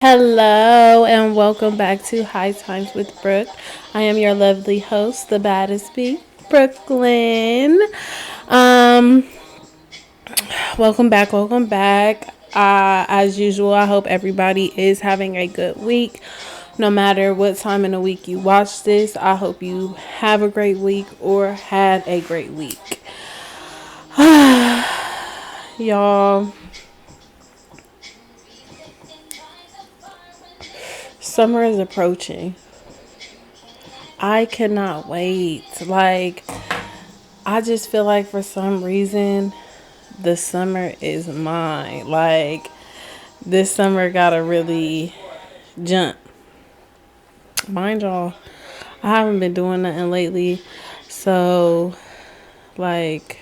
Hello and welcome back to High Times with Brook. I am your lovely host, the baddest bee, Brooklyn. Um, welcome back. As usual, I hope everybody is having a good week. No matter what time in the week you watch this, I hope you have a great week or had a great week. Y'all, summer is approaching. I cannot wait. I just feel like for some reason, the summer is mine. This summer gotta really jump. Mind y'all, I haven't been doing nothing lately. So, like,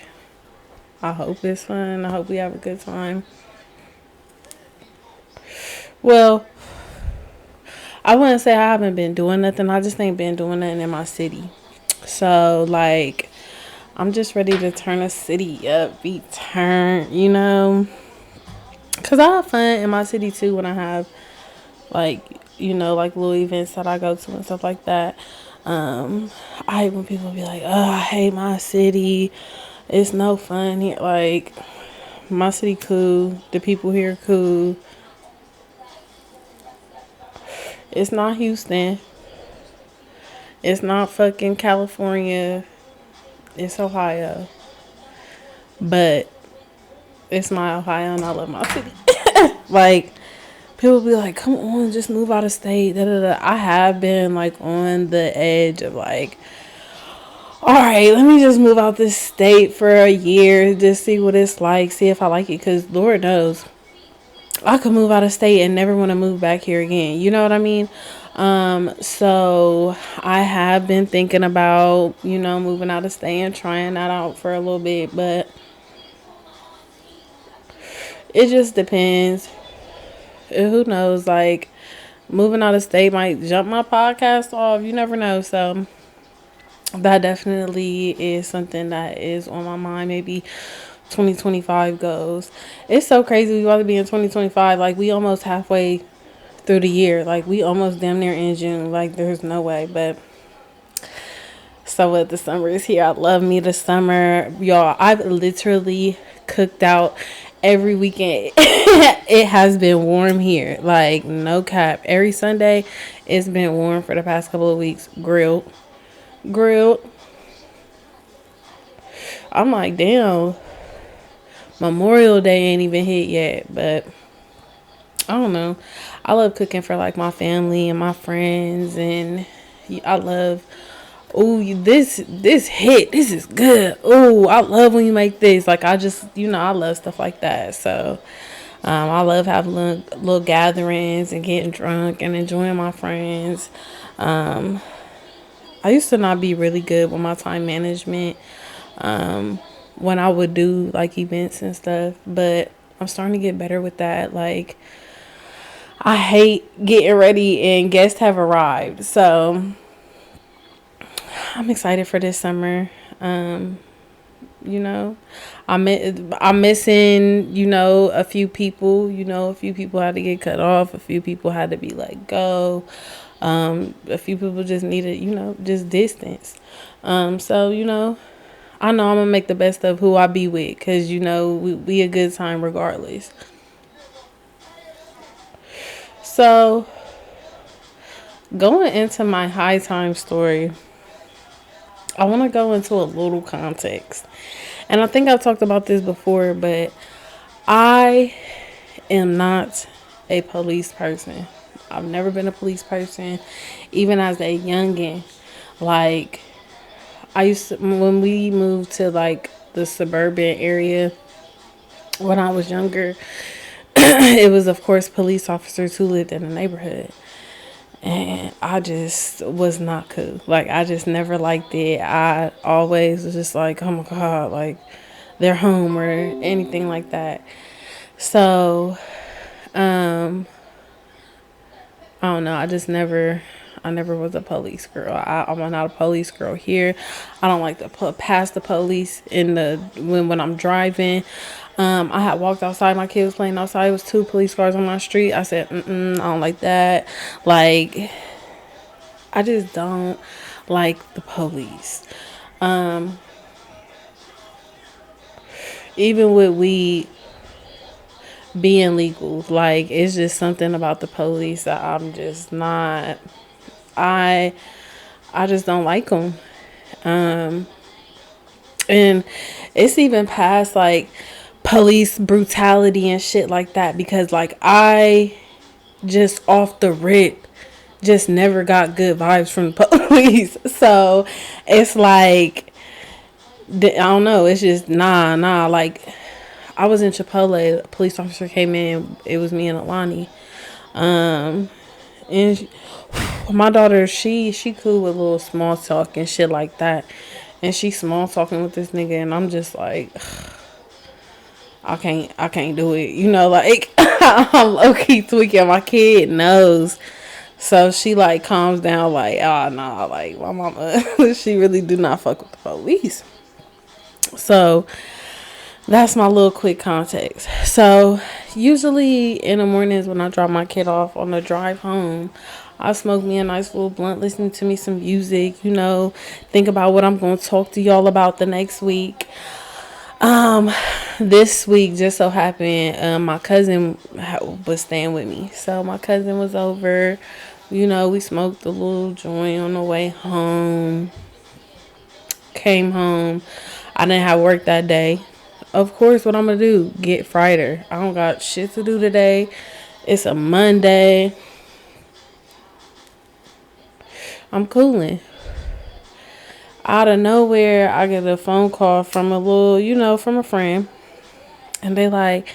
I hope it's fun. I hope we have a good time. Well, I wouldn't say I haven't been doing nothing. I just ain't been doing nothing in my city. So, I'm just ready to turn a city up, be turned, Because I have fun in my city too when I have, like little events that I go to and stuff like that. I hate when people be like, oh, I hate my city. It's no fun here. Like, my city cool. The people here cool. It's not Houston. It's not fucking California. It's Ohio. But it's my Ohio and I love my city. Like, people be like, come on, just move out of state. Da, da, da. I have been like on the edge of like, all right, let me just move out this state for a year, just see what it's like, see if I like it. Because Lord knows, I could move out of state and never want to move back here again. You know what I mean? So I have been thinking about, moving out of state and trying that out for a little bit, but it just depends. Who knows? Like, moving out of state might jump my podcast off. You never know. So that definitely is something that is on my mind. Maybe 2025 goes. It's so crazy. We want to be in 2025. Like, we almost halfway through the year. Like, we almost damn near in June. Like, there's no way. But so what? The summer is here. I love me the summer, y'all. I've literally cooked out every weekend. It has been warm here. Like, no cap. Every Sunday, it's been warm for the past couple of weeks. Grilled. I'm like, damn. Memorial Day ain't even hit yet, but I don't know. I love cooking for like my family and my friends, and I love. Oh, this hit. This is good. Oh, I love when you make this. Like, I just, I love stuff like that. So, I love having little gatherings and getting drunk and enjoying my friends. I used to not be really good with my time management. When I would do like events and stuff, but I'm starting to get better with that. Like, I hate getting ready and guests have arrived. So I'm excited for this summer. You know, I'm missing, a few people. A few people had to get cut off. A few people had to be let go. A few people just needed, just distance. So, I know I'm gonna make the best of who I be with, cause we a good time regardless. So going into my high time story, I want to go into a little context, and I think I've talked about this before, but I am not a police person. I've never been a police person, even as a youngin'. Like, I used to, when we moved to like the suburban area when I was younger, it was of course police officers who lived in the neighborhood. And I just was not cool. Like, I just never liked it. I always was just like, oh my God, like, they're home or anything like that. So, I don't know. I never was a police girl. I'm not a police girl here. I don't like to pass the police in the when I'm driving. I had walked outside. My kid was playing outside. It was 2 police cars on my street. I said, I don't like that. Like, I just don't like the police. Even with weed being legal, like, it's just something about the police that I'm just not. I just don't like them. And it's even past like police brutality and shit like that, because like I just off the rip just never got good vibes from the police. So it's like, I don't know, it's just nah. Like, I was in Chipotle, a police officer came in, it was me and Alani, and my daughter, she cool with little small talk and shit like that, and she small talking with this nigga, and I'm just like, I can't do it, like, I'm low-key tweaking. My kid knows, so she like calms down, like, oh nah, like my mama she really do not fuck with the police. So that's my little quick context. So usually in the mornings when I drop my kid off on the drive home, I smoke me a nice little blunt, listening to me some music, think about what I'm going to talk to y'all about the next week. This week just so happened, my cousin was staying with me. So my cousin was over, we smoked a little joint on the way home, came home. I didn't have work that day. Of course, what I'm going to do, get frieder. I don't got shit to do today. It's a Monday. I'm cooling. Out of nowhere, I get a phone call from from a friend. And they like,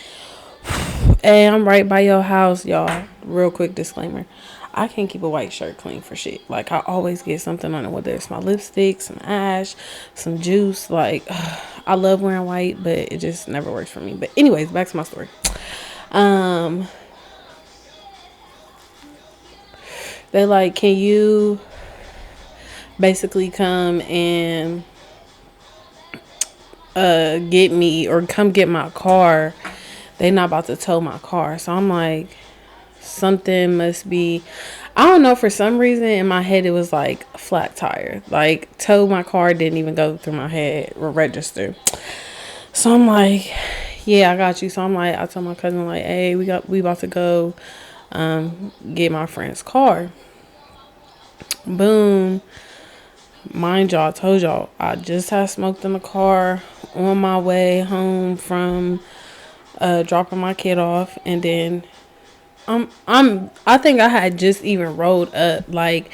hey, I'm right by your house, y'all. Real quick disclaimer. I can't keep a white shirt clean for shit. Like, I always get something on it, whether it's my lipstick, some ash, some juice. Like, I love wearing white, but it just never works for me. But anyways, back to my story. They like, can you basically come and get me, or come get my car? They not about to tow my car. So I'm like, something must be, I don't know, for some reason in my head it was like a flat tire. Like, tow my car didn't even go through my head or register. So I'm like, yeah, I got you. So I'm like, I told my cousin, like, hey, we about to go get my friend's car. Boom. Mind y'all, I told y'all I just had smoked in the car on my way home from dropping my kid off, and then I think I had just even rolled up, like,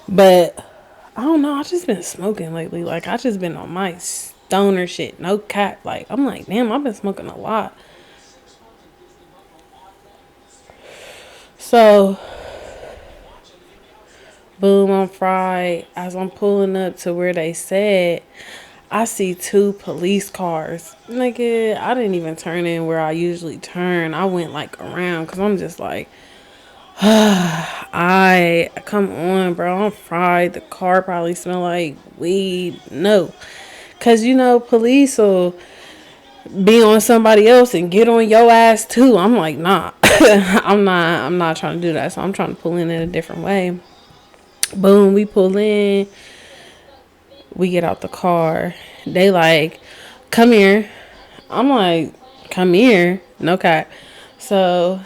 but I don't know, I just been smoking lately. Like, I just been on my stoner shit, no cap. Like, I'm like, damn, I've been smoking a lot. So boom, on Friday, as I'm pulling up to where they said, I see 2 police cars. Nigga, I didn't even turn in where I usually turn. I went like around, because I'm just like, I come on, bro. On Friday, the car probably smell like weed. No, because police will be on somebody else and get on your ass too. I'm like, nah. I'm not trying to do that. So I'm trying to pull in a different way. Boom, we pull in. We get out the car. They like, come here. I'm like, come here? No cap. So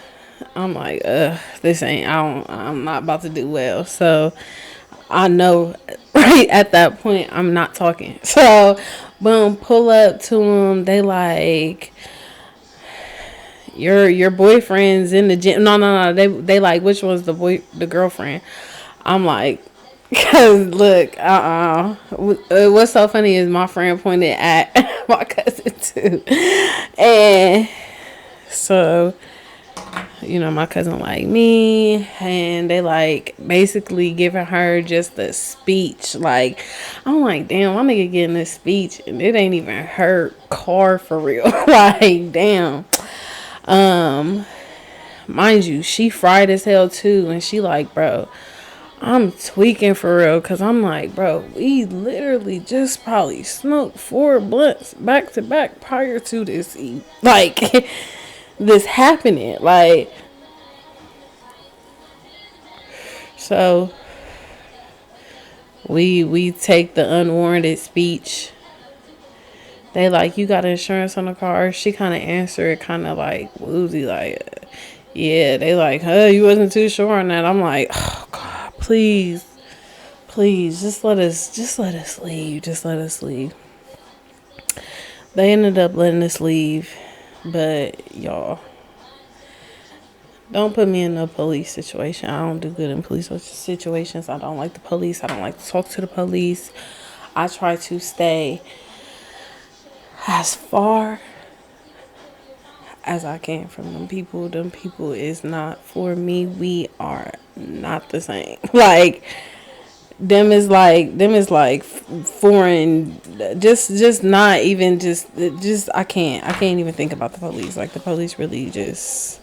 I'm like, this ain't, I'm not about to do well. So I know right at that point I'm not talking. So boom, pull up to them. They like, your boyfriend's in the gym. No. They like, which one's the girlfriend? I'm like, cause look, what's so funny is my friend pointed at my cousin too, and so my cousin like me, and they like basically giving her just a speech. Like, I'm like, damn, my nigga getting this speech, and it ain't even her car for real. Like, damn. Mind you, she fried as hell too, and she like, bro, I'm tweaking for real because I'm like, bro, we literally just probably smoked 4 blunts back to back prior to this, like, this happening. Like, so we take the unwarranted speech. They like, you got insurance on the car? She kind of answered kind of like woozy, like, yeah. They like, you wasn't too sure on that. I'm like, oh God, please, please, just let us leave. Just let us leave. They ended up letting us leave, but y'all, don't put me in a police situation. I don't do good in police situations. I don't like the police. I don't like to talk to the police. I try to stay as far as I can from them people. Them people is not for me. We are not the same. Like, them is like foreign. Just not even just I can't even think about the police. Like, the police really just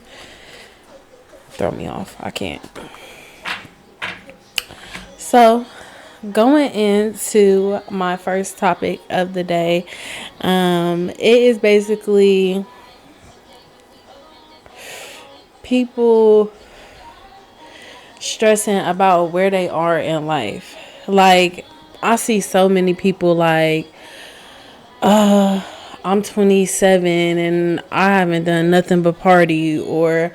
throw me off. I can't. So, going into my first topic of the day, it is basically people stressing about where they are in life. Like, I see so many people like, I'm 27 and I haven't done nothing but party, or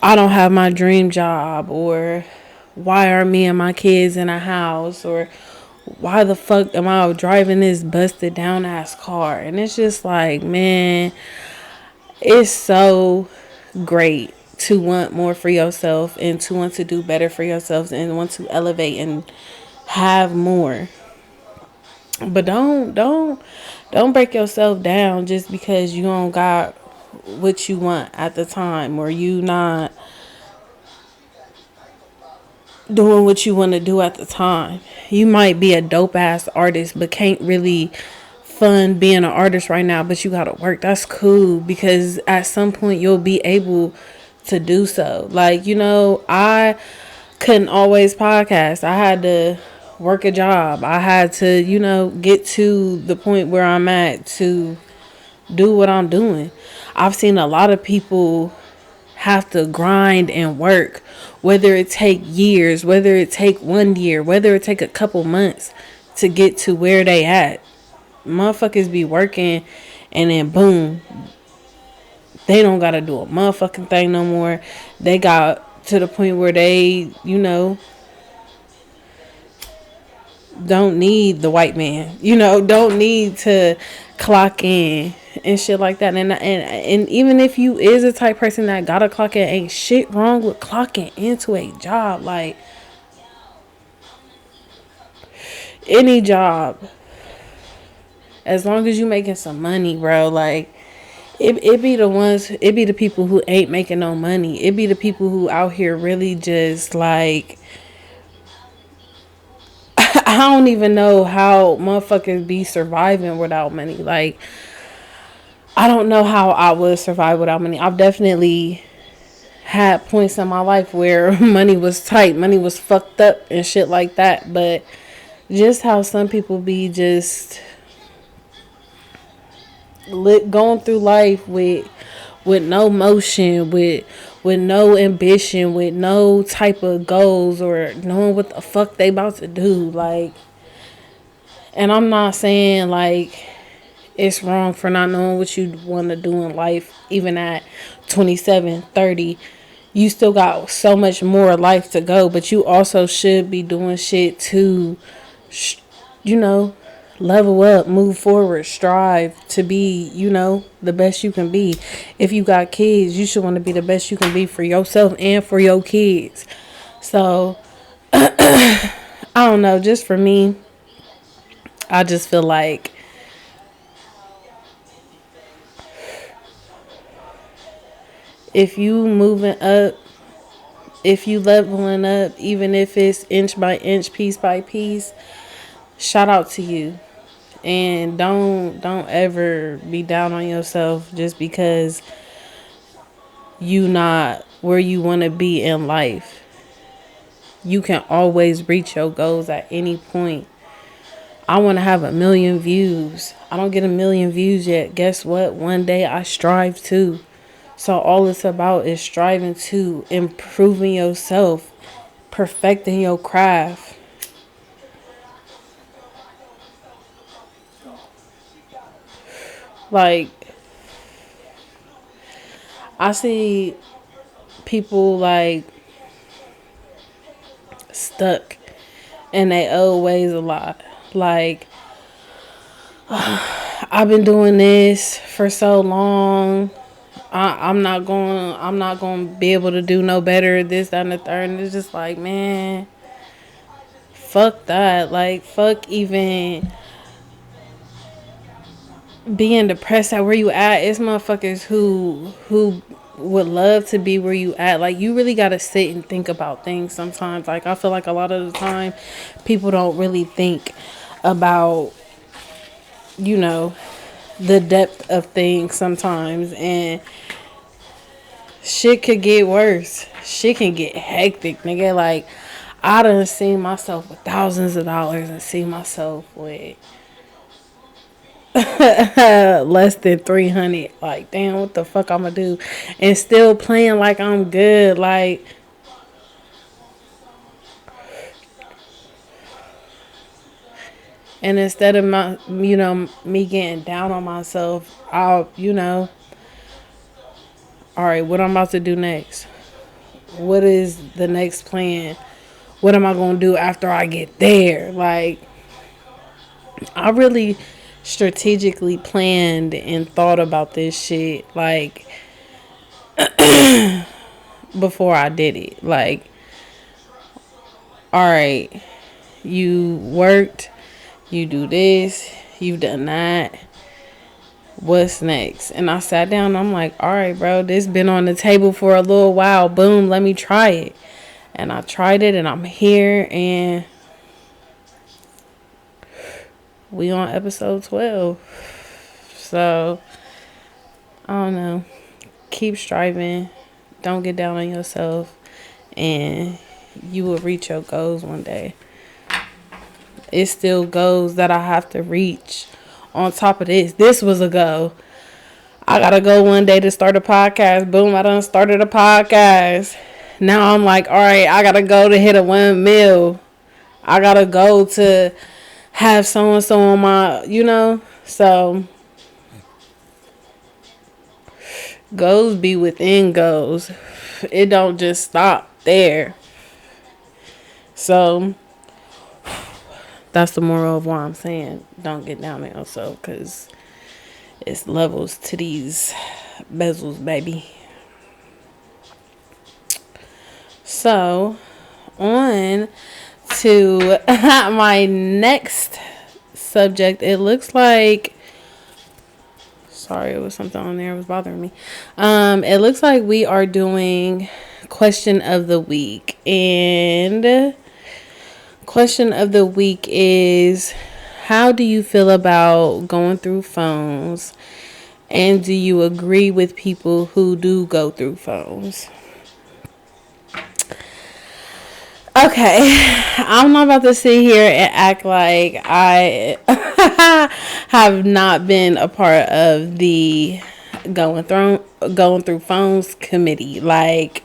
I don't have my dream job, or why are me and my kids in a house, or why the fuck am I driving this busted down ass car? And it's just like, man, it's so great to want more for yourself and to want to do better for yourself and want to elevate and have more. But don't break yourself down just because you don't got what you want at the time, or you not doing what you want to do at the time. You might be a dope ass artist but can't really fund being an artist right now, but you gotta work. That's cool, because at some point you'll be able to do so. Like, I couldn't always podcast. I had to work a job. I had to, get to the point where I'm at to do what I'm doing. I've seen a lot of people have to grind and work, whether it take years, whether it take 1 year, whether it take a couple months to get to where they at. Motherfuckers be working and then boom, they don't gotta do a motherfucking thing no more. They got to the point where they, don't need the white man, don't need to clock in and shit like that. And even if you is a type person that gotta clock in, ain't shit wrong with clocking into a job. Like, any job, as long as you making some money, bro. Like, it be the people who ain't making no money. It be the people who out here really just like, I don't even know how motherfuckers be surviving without money. Like, I don't know how I would survive without money. I've definitely had points in my life where money was tight, money was fucked up and shit like that. But just how some people be just going through life with no motion, with no ambition, with no type of goals, or knowing what the fuck they about to do. Like, and I'm not saying like it's wrong for not knowing what you want to do in life, even at 27, 30. You still got so much more life to go, but you also should be doing shit to, you know, level up, move forward, strive to be, the best you can be. If you got kids, you should want to be the best you can be for yourself and for your kids. So, I don't know, just for me, I just feel like if you moving up, if you leveling up, even if it's inch by inch, piece by piece, shout out to you. And don't ever be down on yourself just because you not where you want to be in life. You can always reach your goals at any point. I want to have 1,000,000 views. I don't get 1,000,000 views yet. Guess what? One day I strive to. So all it's about is striving to improving yourself, perfecting your craft. Like, I see people like stuck in their old ways a lot. Like, I've been doing this for so long. I'm not going to be able to do no better. This, that, and the third. And it's just like, man, fuck that. Like, fuck even being depressed at where you at. It's motherfuckers who would love to be where you at. Like, you really gotta sit and think about things sometimes. Like, I feel like a lot of the time people don't really think about, you know, the depth of things sometimes, and shit could get worse. Shit can get hectic, nigga. Like, I done seen myself with thousands of dollars and see myself with less than 300. Like, damn, what the fuck I'm gonna do? And still playing like I'm good. Like, and instead of my, me getting down on myself, I'll, all right, what I'm about to do next? What is the next plan? What am I gonna do after I get there? Like, I really strategically planned and thought about this shit, like, before I did it. Like, all right, you worked, you do this, you've done that. What's next? And I sat down and I'm like, all right, bro, this been on the table for a little while. Boom, let me try it. And I tried it and I'm here, and we on episode 12. So, I don't know. Keep striving. Don't get down on yourself, and you will reach your goals one day. It's still goals that I have to reach. On top of this was a goal. I gotta go one day to start a podcast. Boom, I done started a podcast. Now I'm like, all right, I gotta go to hit a 1 mil. I gotta go to have so and so on my, so goals be within goals. It don't just stop there. So that's the moral of why I'm saying don't get down on yourself, because it's levels to these bezels, baby. So, on to my next subject. It looks like, sorry, it was something on there that was bothering me. It looks like we are doing question of the week, and question of the week is, how do you feel about going through phones, and do you agree with people who do go through phones? Okay, I'm not about to sit here and act like I have not been a part of the going through phones committee. Like,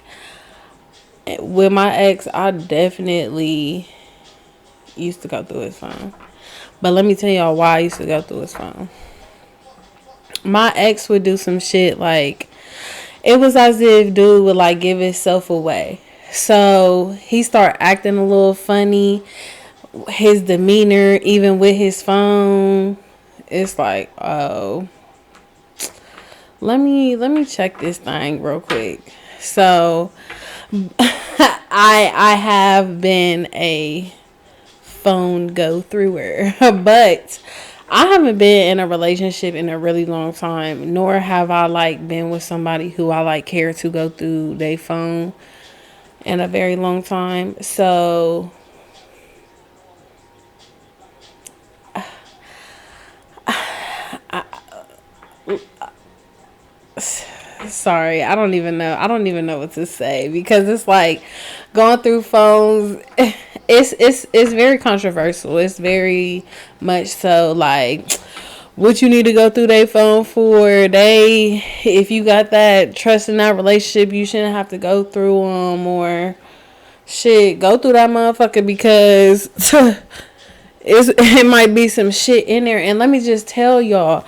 with my ex, I definitely used to go through his phone. But let me tell y'all why I used to go through his phone. My ex would do some shit, like, it was as if dude would like give himself away. So he started acting a little funny. His demeanor, even with his phone, it's like, oh, let me check this thing real quick. So I have been a phone go througher, but I haven't been in a relationship in a really long time, nor have I like been with somebody who I like care to go through their phone in a very long time. So sorry, I don't even know. I don't even know what to say because it's like going through phones. It's very controversial. It's very much so like what you need to go through their phone for. If you got that trust in that relationship, you shouldn't have to go through them or shit. Go through that motherfucker because it might be some shit in there. And let me just tell y'all,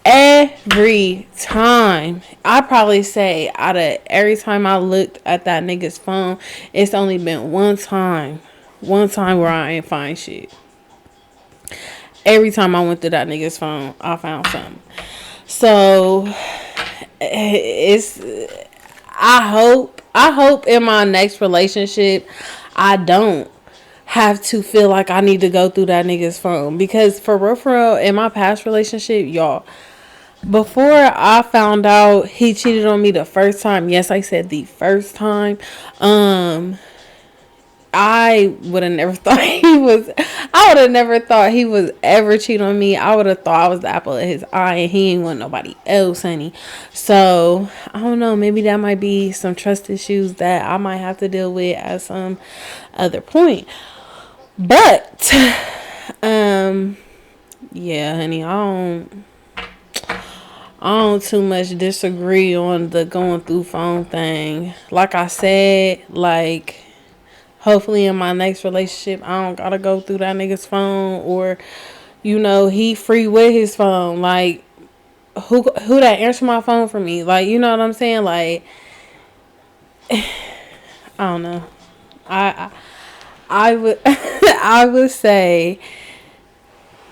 every time, I probably say out of every time I looked at that nigga's phone, it's only been one time where I ain't find shit. Every time I went through that nigga's phone, I found something. So it's I hope in my next relationship I don't have to feel like I need to go through that nigga's phone. Because for real, in my past relationship, y'all, before I found out he cheated on me the first time, yes, I said the first time, I would have never thought he was ever cheating on me. I would have thought I was the apple of his eye and he ain't want nobody else, honey. So I don't know, maybe that might be some trust issues that I might have to deal with at some other point. But yeah, honey, I don't too much disagree on the going through phone thing. Like I said, like, hopefully in my next relationship, I don't gotta go through that nigga's phone, or, he free with his phone. Like, who that answer my phone for me? Like, you know what I'm saying? Like, I don't know. I would I would say,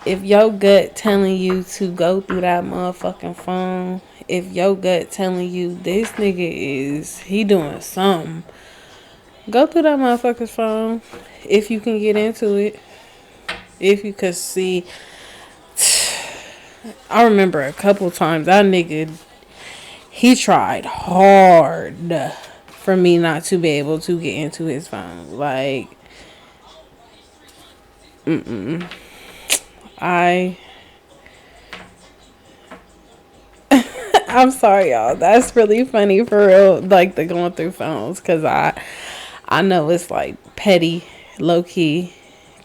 if your gut telling you to go through that motherfucking phone, if your gut telling you this nigga he doing something, go through that motherfucker's phone if you can get into it. If you could see, I remember a couple times that nigga, he tried hard for me not to be able to get into his phone. Like, I'm sorry, y'all. That's really funny for real. Like the going through phones, cause I know it's like petty, low key.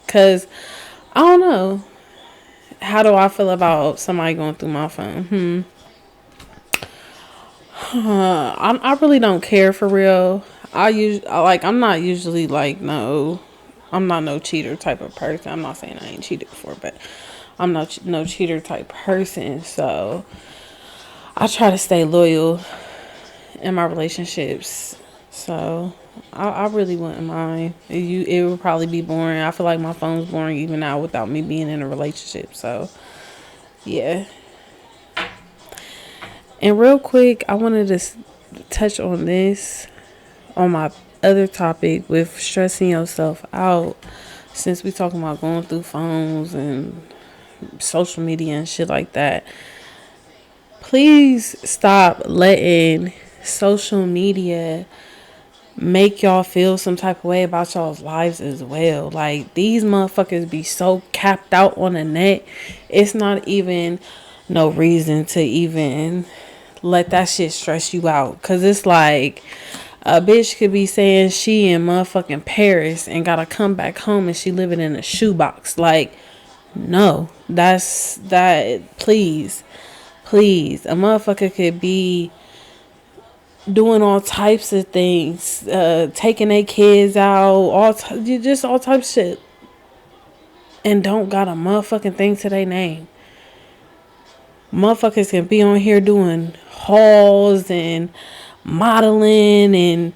Cause I don't know. How do I feel about somebody going through my phone? I really don't care for real. I'm not usually like no. I'm not no cheater type of person. I'm not saying I ain't cheated before, but I'm not no cheater type person. So I try to stay loyal in my relationships. So I really wouldn't mind. It would probably be boring. I feel like my phone's boring even now without me being in a relationship. So yeah. And real quick, I wanted to touch on this on my other topic with stressing yourself out. Since we talking about going through phones and social media and shit like that, please stop letting social media make y'all feel some type of way about y'all's lives as well. Like, these motherfuckers be so capped out on the net. It's not even no reason to even let that shit stress you out. Cause it's like, a bitch could be saying she in motherfucking Paris and gotta come back home and she living in a shoebox. Like, no, please. A motherfucker could be doing all types of things, taking their kids out, just all types of shit, and don't got a motherfucking thing to their name. Motherfuckers can be on here doing hauls and modeling and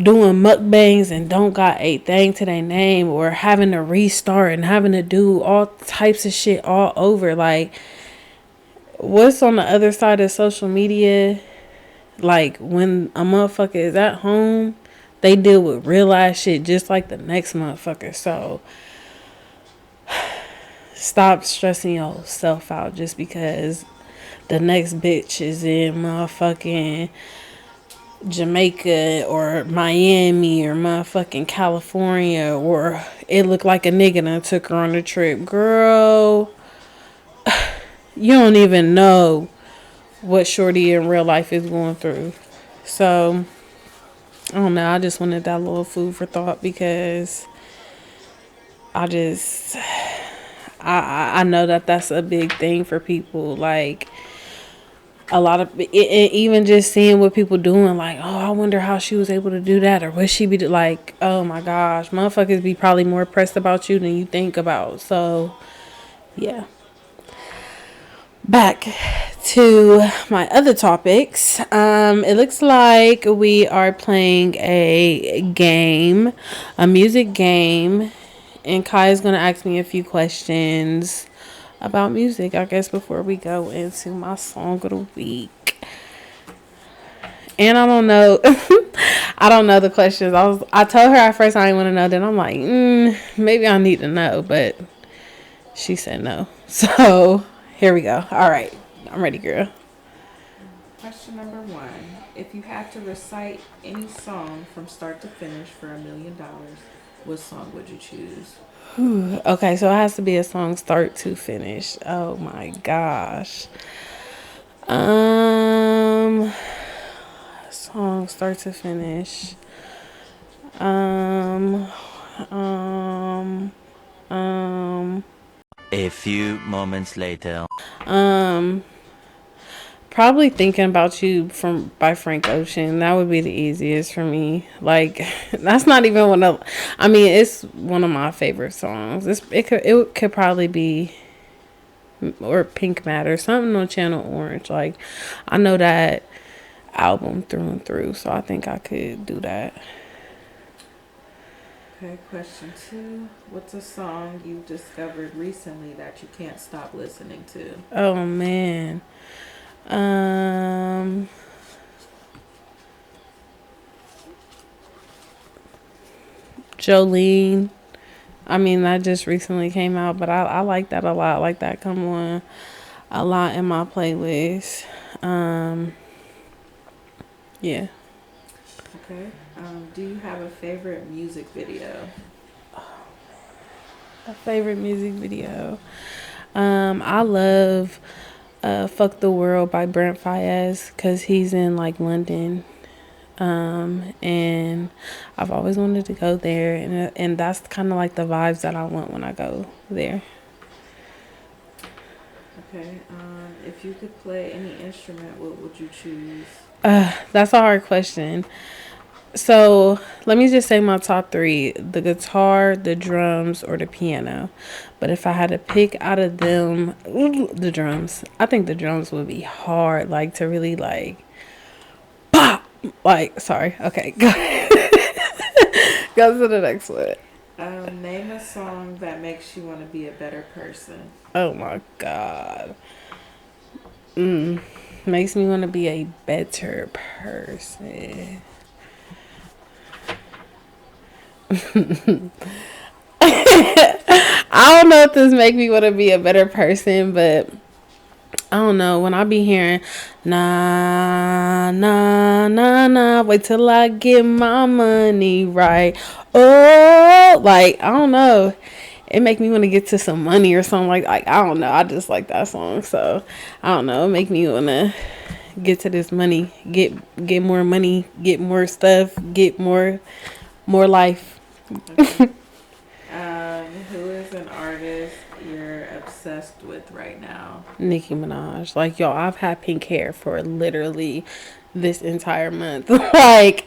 doing mukbangs and don't got a thing to their name, or having to restart and having to do all types of shit all over. Like, what's on the other side of social media? Like, when a motherfucker is at home, they deal with real ass shit just like the next motherfucker. So stop stressing yourself out just because the next bitch is in motherfucking Jamaica or Miami or motherfucking California, or it looked like a nigga done took her on a trip. Girl, you don't even know what Shorty in real life is going through. So I don't know. I just wanted that little food for thought because I just I know that that's a big thing for people. Like a lot of even just seeing what people doing, like, oh, I wonder how she was able to do that, or what she be like, oh my gosh, motherfuckers be probably more pressed about you than you think about. So yeah, back to my other topics. It looks like we are playing a game, a music game, and Kai is gonna ask me a few questions about music, I guess, before we go into my song of the week. And I don't know, I don't know the questions. I told her at first I didn't want to know. Then I'm like, maybe I need to know, but she said no. So here we go. All right, I'm ready, girl. Question number 1. If you had to recite any song from start to finish for $1,000,000, what song would you choose? Okay, so it has to be a song start to finish. Oh my gosh. Song start to finish. Um, um, um, A few moments later. um, Probably Thinking About You from by Frank Ocean. That would be the easiest for me. Like that's not even one of I mean, it's one of my favorite songs. It could probably be or Pink Matter, something on Channel Orange. Like I know that album through and through, so I think I could do that. Okay, question 2. What's a song you've discovered recently that you can't stop listening to? Oh man. Um Jolene. I mean, that just recently came out, but I like that a lot. Like that come on a lot in my playlist. Yeah. Okay. Do you have a favorite music video? A favorite music video. I love Fuck the World by Brent Faiyaz because he's in like London. And I've always wanted to go there, and that's kind of like the vibes that I want when I go there. Okay. If you could play any instrument, what would you choose? That's a hard question. So let me just say my top three: the guitar, the drums, or the piano. But if I had to pick out of them, the drums. I think the drums would be hard, like to really like pop. Like, sorry. Okay, go go to the next one. Name a song that makes you want to be a better person. Oh my god. Makes me want to be a better person. I don't know if this make me want to be a better person, but I don't know. When I be hearing nah nah nah nah, wait till I get my money right. Oh, like I don't know. It make me want to get to some money or something like I don't know. I just like that song, so I don't know. It make me want to get to this money, get more money, get more stuff, get more life. Okay. Who is an artist you're obsessed with right now? Nicki Minaj. Like, yo, I've had pink hair for literally this entire month. Like,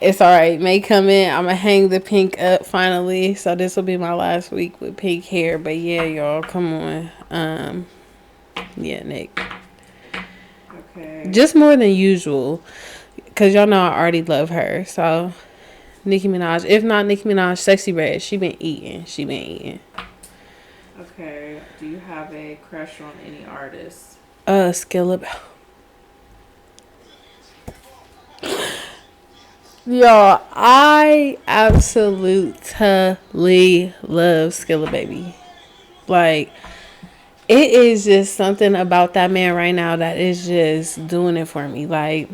it's all right. May come in. I'm going to hang the pink up finally. So, this will be my last week with pink hair. But, yeah, y'all, come on. Yeah, Nick. Okay. Just more than usual. Because y'all know I already love her. So, Nicki Minaj. If not Nicki Minaj, Sexy Red. She been eating. Okay. Do you have a crush on any artist? Skillip. Y'all, I absolutely love Skilla Baby. Like, it is just something about that man right now that is just doing it for me. Like,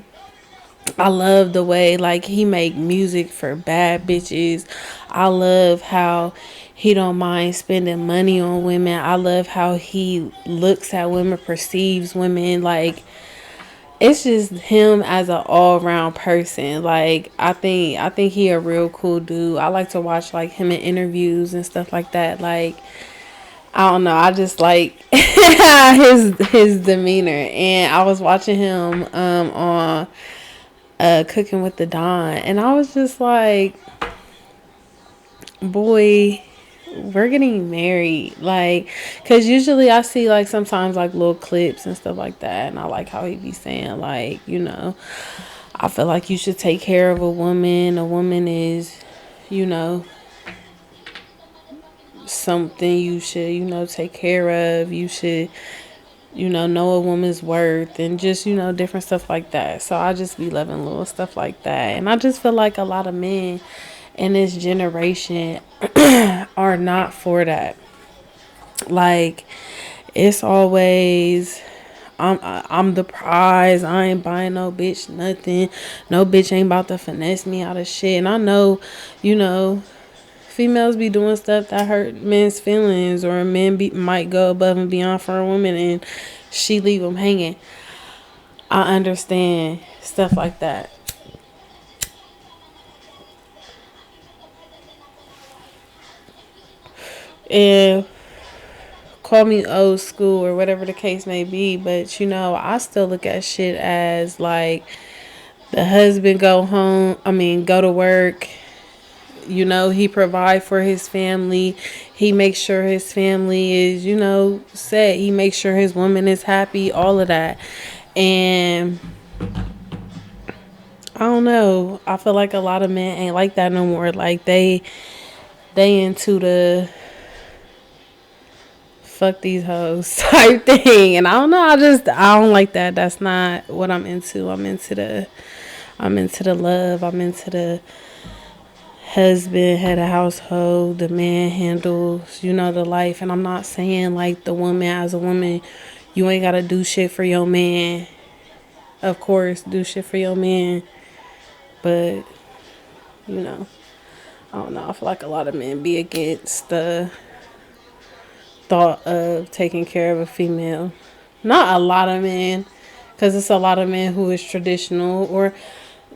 I love the way like he make music for bad bitches. I love how he don't mind spending money on women. I love how he looks at women, perceives women. Like, it's just him as an all around person. Like I think he a real cool dude. I like to watch like him in interviews and stuff like that. Like I don't know, I just like his demeanor. And I was watching him on Cooking with the Don, and I was just like, boy, we're getting married. Like, because usually I see like sometimes like little clips and stuff like that, and I like how he be saying like, I feel like you should take care of a woman. A woman is, you know something you should, take care of. You should, know a woman's worth, and just, different stuff like that. So I just be loving little stuff like that. And I just feel like a lot of men in this generation are not for that. Like, it's always, I'm the prize. I ain't buying no bitch nothing. No bitch ain't about to finesse me out of shit. And I know, you know, females be doing stuff that hurt men's feelings, or might go above and beyond for a woman and she leave them hanging. I understand stuff like that. And call me old school or whatever the case may be, but I still look at shit as like the husband go to work. He provide for his family. He makes sure his family is, set. He makes sure his woman is happy, all of that. And I don't know. I feel like a lot of men ain't like that no more. Like they into the fuck these hoes type thing. And I don't know. I don't like that. That's not what I'm into. I'm into the love. I'm into the husband, head of household. The man handles, the life. And I'm not saying like the woman as a woman, you ain't gotta do shit for your man. Of course, do shit for your man. But, I don't know. I feel like a lot of men be against the thought of taking care of a female. Not a lot of men, because it's a lot of men who is traditional, or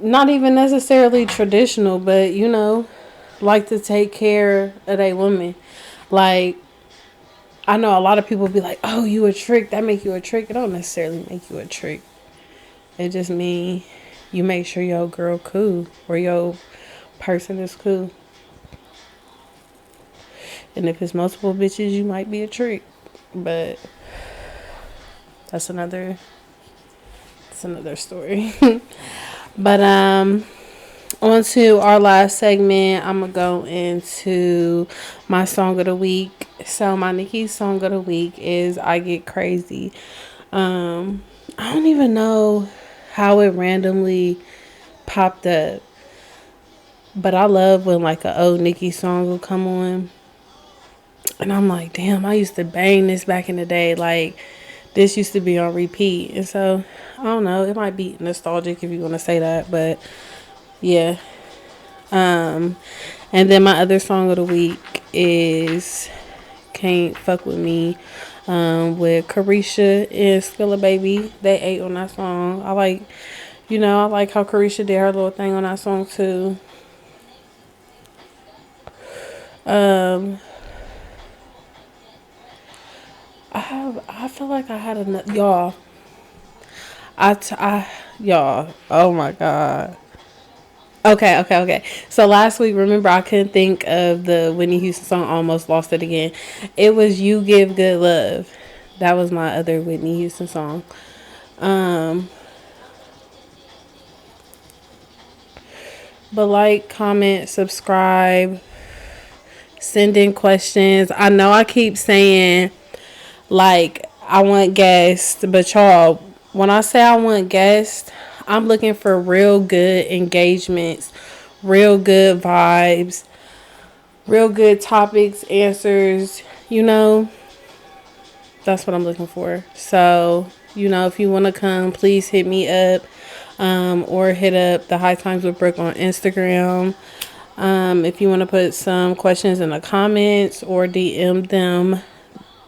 not even necessarily traditional, but like to take care of a woman. Like, I know a lot of people be like, "Oh, you a trick? That make you a trick?" It don't necessarily make you a trick. It just mean you make sure your girl cool, or your person is cool. And if it's multiple bitches, you might be a trick. But that's another story. But on to our last segment. I'm gonna go into my song of the week. So my Nicki song of the week is "I Get Crazy." I don't even know how it randomly popped up, but I love when like an old Nicki song will come on, and I'm like, damn, I used to bang this back in the day. Like, this used to be on repeat. And so, I don't know. It might be nostalgic if you want to say that. But, yeah. And then my other song of the week is Can't Fuck With Me with Carisha and Skilla Baby. They ate on that song. I like how Carisha did her little thing on that song, too. I feel like I had enough, y'all. Y'all. Oh my god. Okay. So last week, remember, I couldn't think of the Whitney Houston song. Almost lost it again. It was "You Give Good Love." That was my other Whitney Houston song. But like, comment, subscribe, send in questions. I know I keep saying like I want guests, but y'all, when I say I want guests, I'm looking for real good engagements, real good vibes, real good topics, answers. That's what I'm looking for. So, if you want to come, please hit me up, or hit up the High Times with Brook on Instagram. If you want to put some questions in the comments or DM them,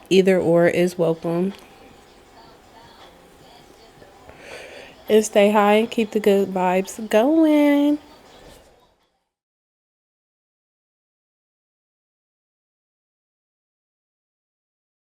either or is welcome. And stay high and keep the good vibes going.